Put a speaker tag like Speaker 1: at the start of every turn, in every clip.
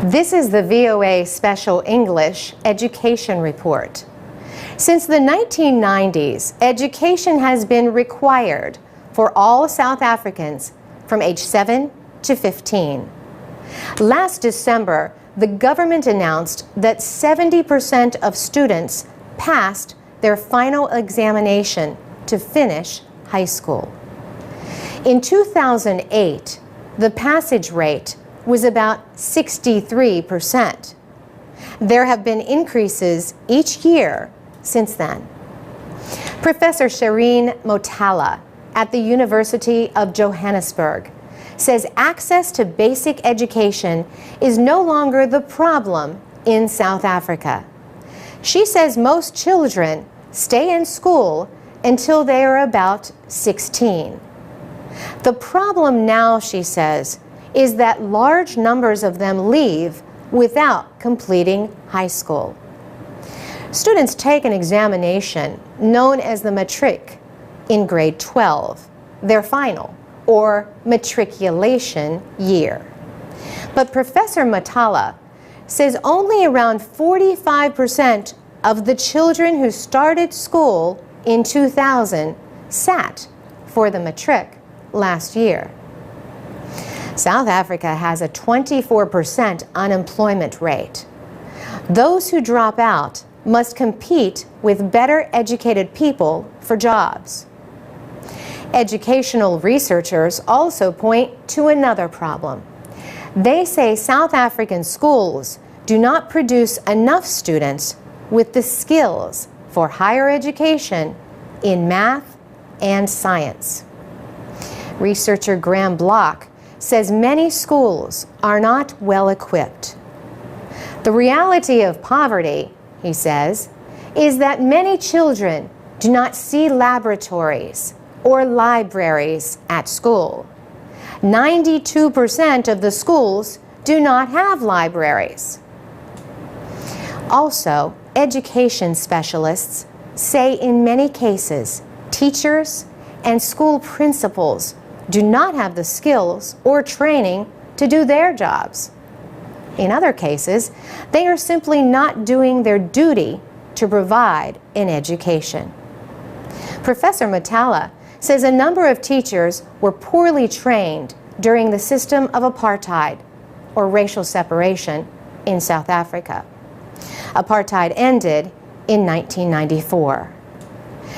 Speaker 1: This is the VOA Special English Education Report. Since the 1990s, education has been required for all South Africans from age 7 to 15. Last December, the government announced that 70% of students passed their final examination to finish high school. In 2008, the passage rate was about 63%. There have been increases each year since then. Professor Shireen Motala at the University of Johannesburg says access to basic education is no longer the problem in South Africa. She says most children stay in school until they are about 16. The problem now, she says, is that large numbers of them leave without completing high school. Students take an examination known as the matric in grade 12, their final or matriculation year. But Professor Matala says only around 45% of the children who started school in 2000 sat for the matric last year. South Africa has a 24% unemployment rate. Those who drop out must compete with better educated people for jobs. Educational researchers also point to another problem. They say South African schools do not produce enough students with the skills for higher education in math and science. Researcher Graham Block says many schools are not well equipped. The reality of poverty, he says, is that many children do not see laboratories or libraries at school. 92% of the schools do not have libraries. Also, education specialists say in many cases, teachers and school principals do not have the skills or training to do their jobs. In other cases, they are simply not doing their duty to provide an education. Professor Matala says a number of teachers were poorly trained during the system of apartheid or racial separation in South Africa. Apartheid ended in 1994.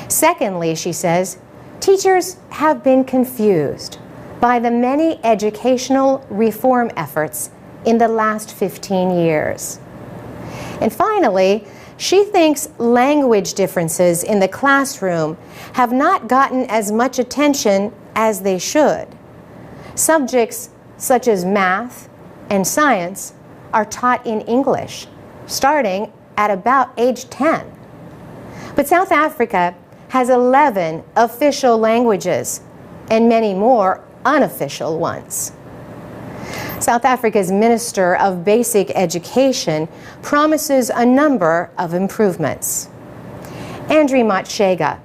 Speaker 1: Secondly, she says, teachers have been confused by the many educational reform efforts in the last 15 years. And finally, she thinks language differences in the classroom have not gotten as much attention as they should. Subjects such as math and science are taught in English, starting at about age 10. But South Africa has 11 official languages and many more unofficial ones. South Africa's Minister of Basic Education promises a number of improvements. Andri Matshega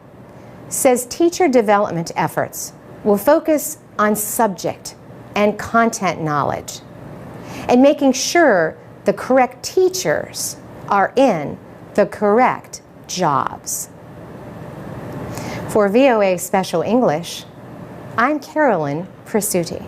Speaker 1: says teacher development efforts will focus on subject and content knowledge and making sure the correct teachers are in the correct jobs. For VOA Special English, I'm Carolyn Prasuti.